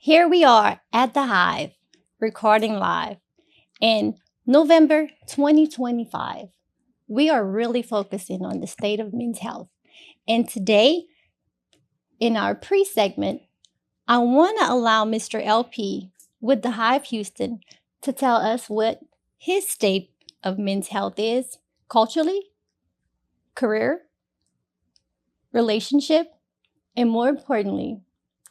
Here we are at the Hive, recording live in November 2025. We are really focusing on the state of men's health. And today, in our pre-segment, I want to allow Mr. LP with the Hive Houston to tell us what his state of men's health is culturally, career, relationship, and more importantly,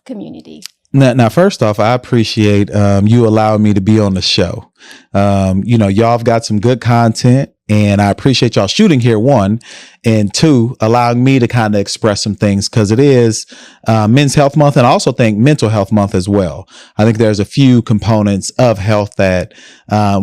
community. Now, first off, I appreciate you allowing me to be on the show. Y'all have got some good content, and I appreciate y'all shooting here, one, and two, allowing me to kind of express some things because it is Men's Health Month, and I also think Mental Health Month as well. I think there's a few components of health that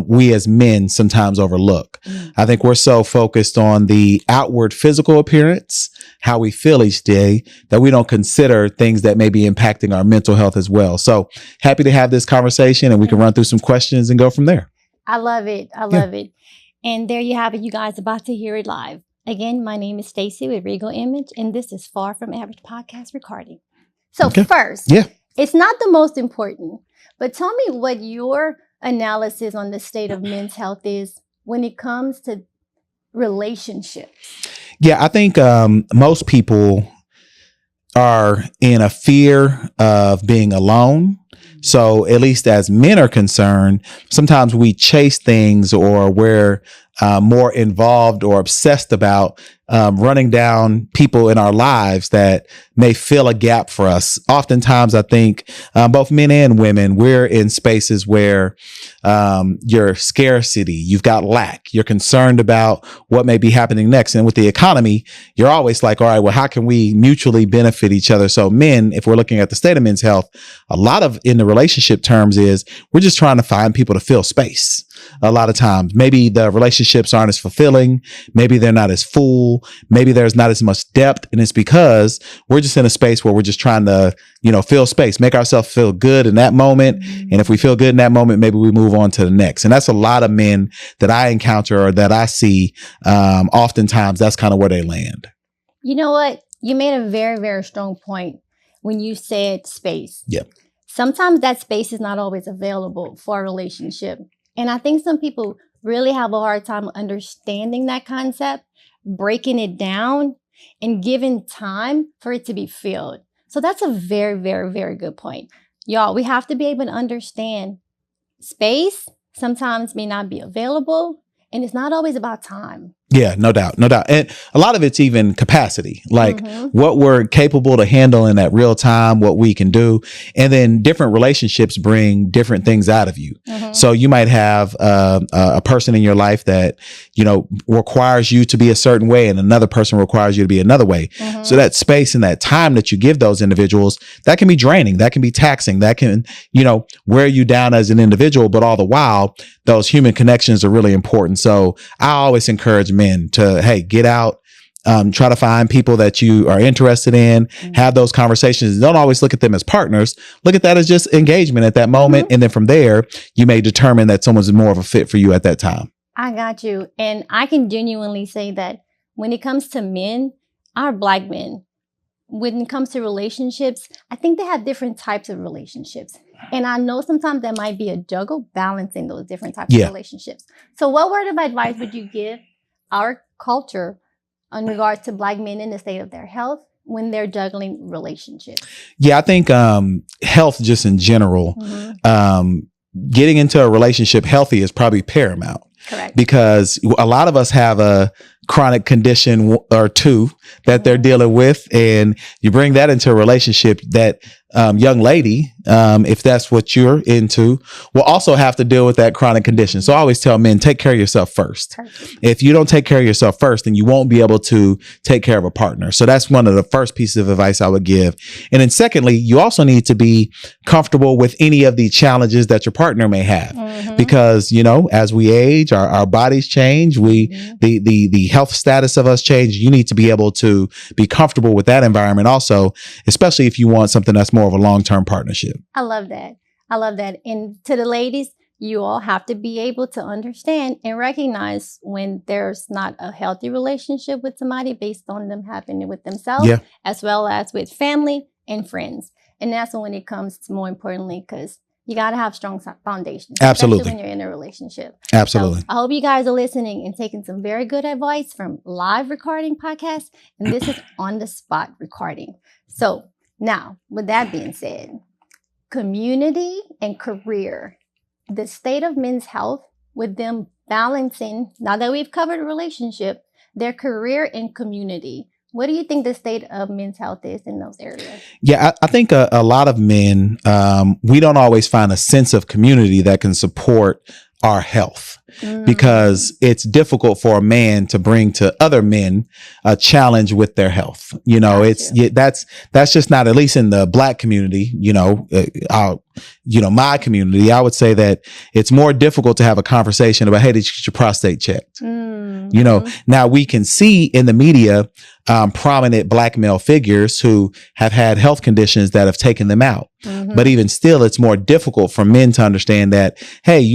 we as men sometimes overlook. I think we're so focused on the outward physical appearance, how we feel each day, that we don't consider things that may be impacting our mental health as well. So happy to have this conversation, and we can run through some questions and go from there. I love it. I love it. And there you have it, you guys, about to hear it live. Again, my name is Stacy with Regal Image, and this is Far From Average Podcast Recording. So first, it's not the most important, but tell me what your analysis on the state of men's health is when it comes to relationships. Yeah, I think most people are in a fear of being alone. So at least as men are concerned, sometimes we chase things or we're more involved or obsessed about running down people in our lives that may fill a gap for us. Oftentimes, I think both men and women, we're in spaces where you're scarcity, you've got lack, you're concerned about what may be happening next. And with the economy, you're always like, all right, well, how can we mutually benefit each other? So men, if we're looking at the state of men's health, a lot of in the relationship terms is we're just trying to find people to fill space. A lot of times, maybe the relationships aren't as fulfilling. Maybe they're not as full. Maybe there's not as much depth. And it's because we're just in a space where we're just trying to, fill space, make ourselves feel good in that moment. Mm-hmm. And if we feel good in that moment, maybe we move on to the next. And that's a lot of men that I encounter or that I see. Oftentimes, that's kind of where they land. You know what? You made a very, very strong point when you said space. Yep. Sometimes that space is not always available for a relationship. And I think some people really have a hard time understanding that concept, breaking it down, and giving time for it to be filled. So that's a very, very, very good point. Y'all, we have to be able to understand space sometimes may not be available, and it's not always about time. Yeah, no doubt. No doubt. And a lot of it's even capacity, like what we're capable to handle in that real time, what we can do. And then different relationships bring different things out of you. So you might have a person in your life that, requires you to be a certain way, and another person requires you to be another way. So that space and that time that you give those individuals, that can be draining, that can be taxing, that can, wear you down as an individual. But all the while, those human connections are really important. So I always encourage men to, hey, get out, try to find people that you are interested in, have those conversations. Don't always look at them as partners. Look at that as just engagement at that moment. And then from there, you may determine that someone's more of a fit for you at that time. I got you. And I can genuinely say that when it comes to men, our Black men, when it comes to relationships, I think they have different types of relationships. And I know sometimes there might be a juggle balancing those different types of relationships. So what word of advice would you give our culture in regards to Black men in the state of their health when they're juggling relationships? Yeah, I think health just in general, getting into a relationship healthy is probably paramount. Correct. Because a lot of us have a chronic condition or two that they're dealing with, and you bring that into a relationship, that young lady, if that's what you're into, will also have to deal with that chronic condition. So I always tell men, take care of yourself first. Perfect. If you don't take care of yourself first, then you won't be able to take care of a partner. So that's one of the first pieces of advice I would give. And then secondly, you also need to be comfortable with any of the challenges that your partner may have. Because, as we age, our bodies change, the health status of us change. You need to be able to be comfortable with that environment also, especially if you want something that's more of a long-term partnership. I love that. I love that. And to the ladies, you all have to be able to understand and recognize when there's not a healthy relationship with somebody based on them happening with themselves, as well as with family and friends. And that's when it comes to, more importantly, because you got to have strong foundations. Absolutely. Especially when you're in a relationship. Absolutely. So I hope you guys are listening and taking some very good advice from live recording podcasts. And this is on the spot recording. So now, with that being said, community and career, the state of men's health with them balancing, now that we've covered a relationship, their career and community. What do you think the state of men's health is in those areas? Yeah, I think a lot of men, we don't always find a sense of community that can support our health. Because it's difficult for a man to bring to other men a challenge with their health. You know, that's just not, at least in the Black community, my community, I would say that it's more difficult to have a conversation about, hey, did you get your prostate checked? You know, now we can see in the media prominent Black male figures who have had health conditions that have taken them out. But even still, it's more difficult for men to understand that, hey,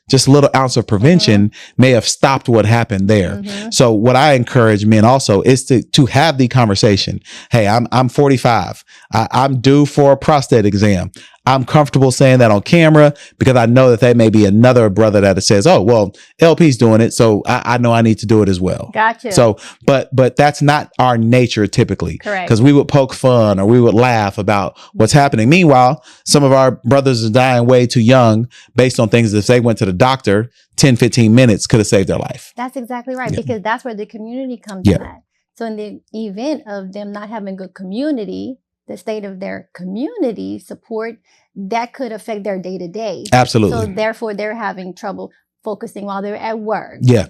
just a little ounce of prevention may have stopped what happened there. So what I encourage men also is to have the conversation. Hey, I'm 45. I'm due for a prostate exam. I'm comfortable saying that on camera because I know that may be another brother that says, oh, well, LP's doing it, so I know I need to do it as well. Gotcha. So, but that's not our nature typically. Correct. Because we would poke fun or we would laugh about what's happening. Meanwhile, some of our brothers are dying way too young based on things that if they went to the doctor, 10, 15 minutes could have saved their life. That's exactly right. Yeah. Because that's where the community comes in at. So in the event of them not having good community, the state of their community support, that could affect their day to day. Absolutely. So therefore, they're having trouble focusing while they're at work. Yeah.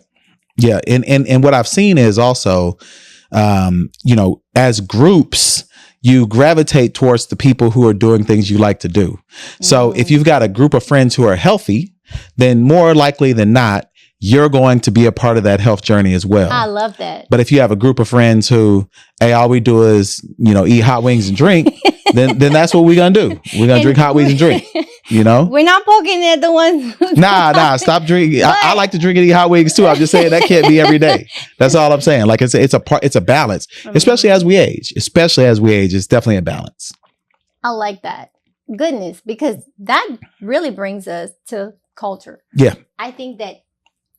Yeah. And what I've seen is also, as groups, you gravitate towards the people who are doing things you like to do. So if you've got a group of friends who are healthy, then more likely than not, you're going to be a part of that health journey as well. I love that. But if you have a group of friends who, hey, all we do is, eat hot wings and drink, then that's what we're going to do. We're going to drink hot wings and drink, We're not poking at the ones. Nah, stop drinking. I like to drink and eat hot wings too. I'm just saying that can't be every day. That's all I'm saying. Like it's a balance, especially as we age. It's definitely a balance. I like that. Goodness, because that really brings us to culture. Yeah. I think that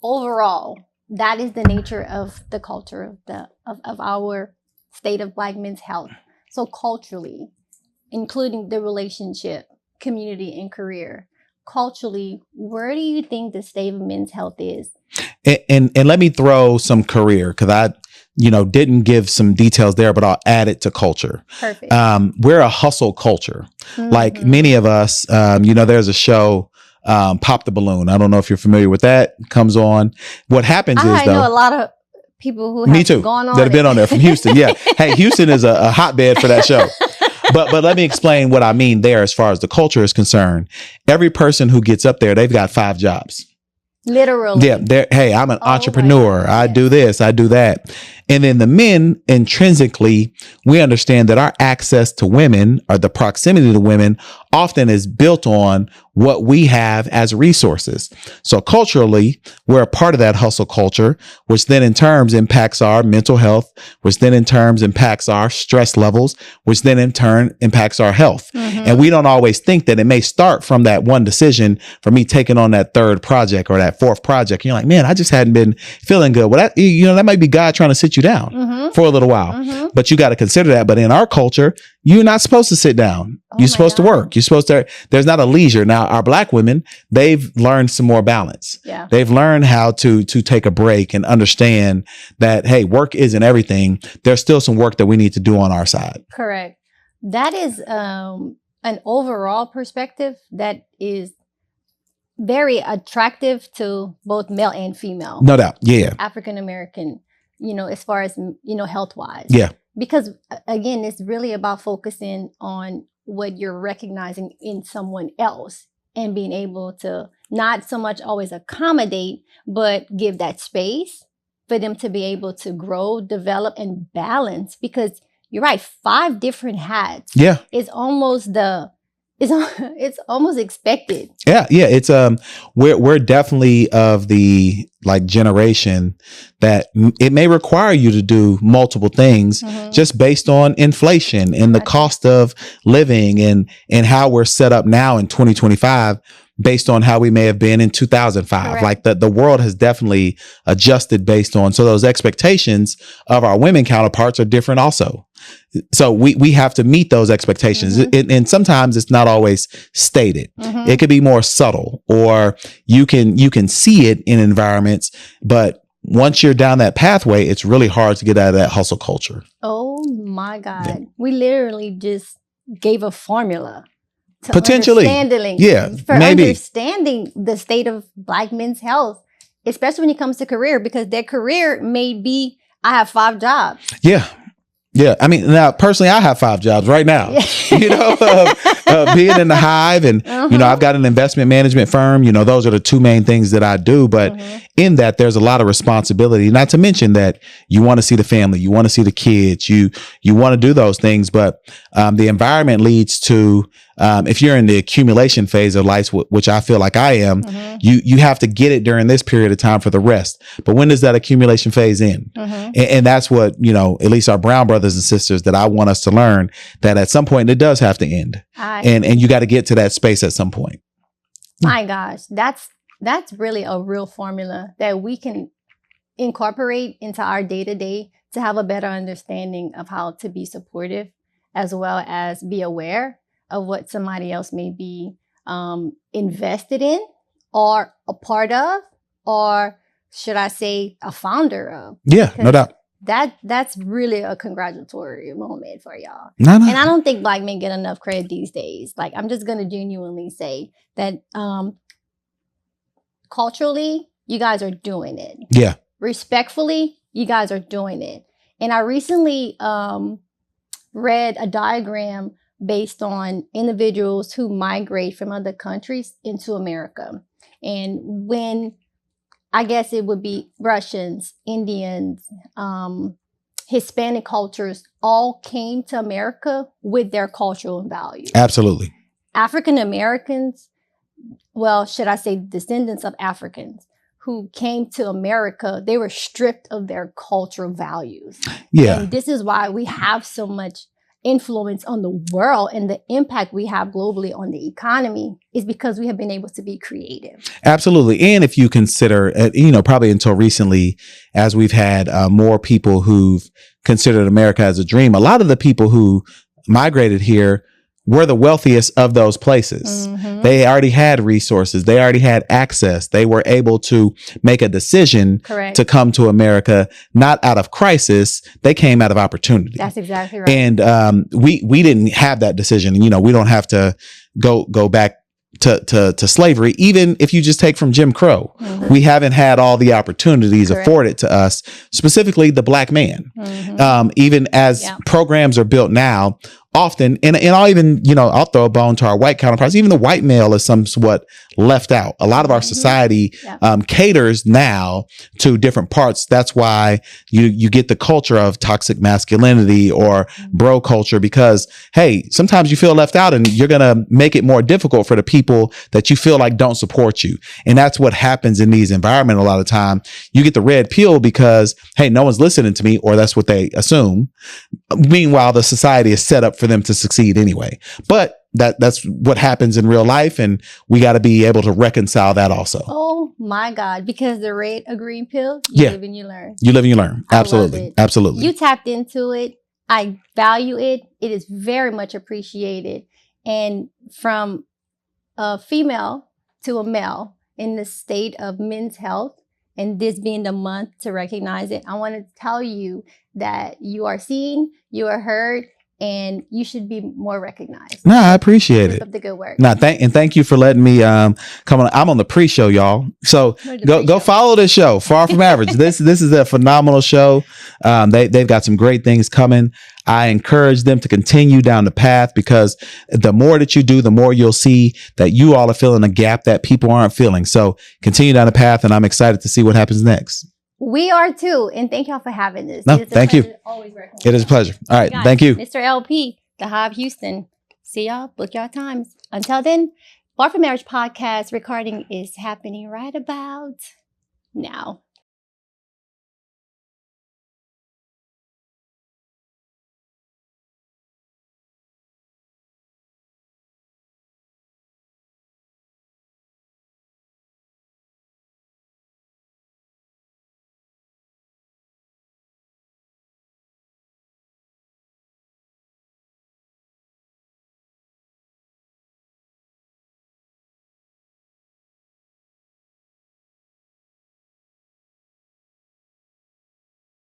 overall, that is the nature of the culture of our state of Black men's health. So culturally, including the relationship, community, and career, culturally, where do you think the state of men's health is? And let me throw some career, because I didn't give some details there, but I'll add it to culture. Perfect. We're a hustle culture. Like many of us, there's a show, Pop the Balloon. I don't know if you're familiar with that. Comes on. What happens is, I know a lot of people who have gone on that have been on there from Houston. Yeah. Hey, Houston is a hotbed for that show. But let me explain what I mean there as far as the culture is concerned. Every person who gets up there, they've got 5 jobs. Literally. Yeah. Hey, I'm an entrepreneur. I do this, I do that. And then the men, intrinsically, we understand that our access to women, or the proximity to women, often is built on what we have as resources. So culturally, we're a part of that hustle culture, which then in turn impacts our mental health, which then in turn impacts our stress levels, which then in turn impacts our health. And we don't always think that it may start from that one decision for me taking on that 3rd project or that 4th project. You're like, man, I just hadn't been feeling good. Well, that might be God trying to sit you down for a little while, but you got to consider that. But in our culture, you're not supposed to sit down. You're supposed to work. You're supposed to, there's not a leisure. Now, our Black women, they've learned some more balance. Yeah. They've learned how to take a break and understand that, hey, work isn't everything. There's still some work that we need to do on our side. Correct. That is an overall perspective that is very attractive to both male and female. No doubt. Yeah. African American, as far as, health wise. Yeah. Because again, it's really about focusing on what you're recognizing in someone else and being able to not so much always accommodate, but give that space for them to be able to grow, develop, and balance. Because you're right, 5 different hats. Yeah. It's almost the it's almost expected. Yeah. It's we're definitely of the like generation that it may require you to do multiple things just based on inflation and the cost of living and how we're set up now in 2025 based on how we may have been in 2005. Correct. Like the world has definitely adjusted based on, so those expectations of our women counterparts are different also. So we have to meet those expectations. And sometimes it's not always stated. It could be more subtle, or you can see it in environments, but once you're down that pathway, it's really hard to get out of that hustle culture. Oh my God. Yeah. We literally just gave a formula to potentially. Understanding the state of Black men's health, especially when it comes to career, because their career may be, I have 5 jobs. Yeah. I mean, now personally, I have 5 jobs right now, being in the hive and, I've got an investment management firm, those are the 2 main things that I do. But in that, there's a lot of responsibility, not to mention that you want to see the family, you want to see the kids, you want to do those things. But the environment leads to, if you're in the accumulation phase of life, which I feel like I am, you have to get it during this period of time for the rest. But when does that accumulation phase end? And that's what, at least our brown brothers and sisters, that I want us to learn, that at some point it does have to end. And you got to get to that space at some point. My gosh, that's really a real formula that we can incorporate into our day-to-day to have a better understanding of how to be supportive, as well as be aware of what somebody else may be invested in or a part of, or should I say a founder of. Yeah, no doubt. That's really a congratulatory moment for y'all. No. And I don't think Black men get enough credit these days. Like, I'm just going to genuinely say that culturally, you guys are doing it. Yeah. Respectfully, you guys are doing it. And I recently read a diagram based on individuals who migrate from other countries into America. And when, I guess it would be Russians, Indians, Hispanic cultures all came to America with their cultural values. Absolutely. African Americans, well, should I say descendants of Africans who came to America, they were stripped of their cultural values. Yeah. And this is why we have so much influence on the world, and the impact we have globally on the economy is because we have been able to be creative. Absolutely. And if you consider, probably until recently, as we've had more people who've considered America as a dream, a lot of the people who migrated here were the wealthiest of those places. They already had resources. They already had access. They were able to make a decision to come to America, not out of crisis. They came out of opportunity. That's exactly right. And we didn't have that decision. We don't have to go back to slavery. Even if you just take from Jim Crow, we haven't had all the opportunities afforded to us, specifically the Black man. Even as programs are built now, often, and I'll even, I'll throw a bone to our white counterparts. Even the white male is somewhat left out. A lot of our society caters now to different parts. That's why you get the culture of toxic masculinity or bro culture, because, hey, sometimes you feel left out and you're going to make it more difficult for the people that you feel like don't support you. And that's what happens in these environments. A lot of time you get the red pill because, hey, no one's listening to me, or that's what they assume. Meanwhile, the society is set up for them to succeed anyway. But that's what happens in real life, and we got to be able to reconcile that also. Oh my God, because the red or green pill, you live and you learn. You live and you learn. Absolutely. Absolutely. You tapped into it. I value it. It is very much appreciated. And from a female to a male in the state of men's health, and this being the month to recognize it, I want to tell you that you are seen, you are heard, and you should be more recognized. No, I appreciate it. Keep up the good work. No, thank you for letting me come on. I'm on the pre-show, y'all. So go follow this show, Far From Average. This is a phenomenal show. They've got some great things coming. I encourage them to continue down the path, because the more that you do, the more you'll see that you all are filling a gap that people aren't filling. So continue down the path, and I'm excited to see what happens next. We are too. And thank y'all for having this. No, thank you. Always working. It is a pleasure. All right. Thank you. Mr. LP, the Hive Houston, See y'all. Book your times. Until then, Bar for Marriage podcast recording is happening right about now.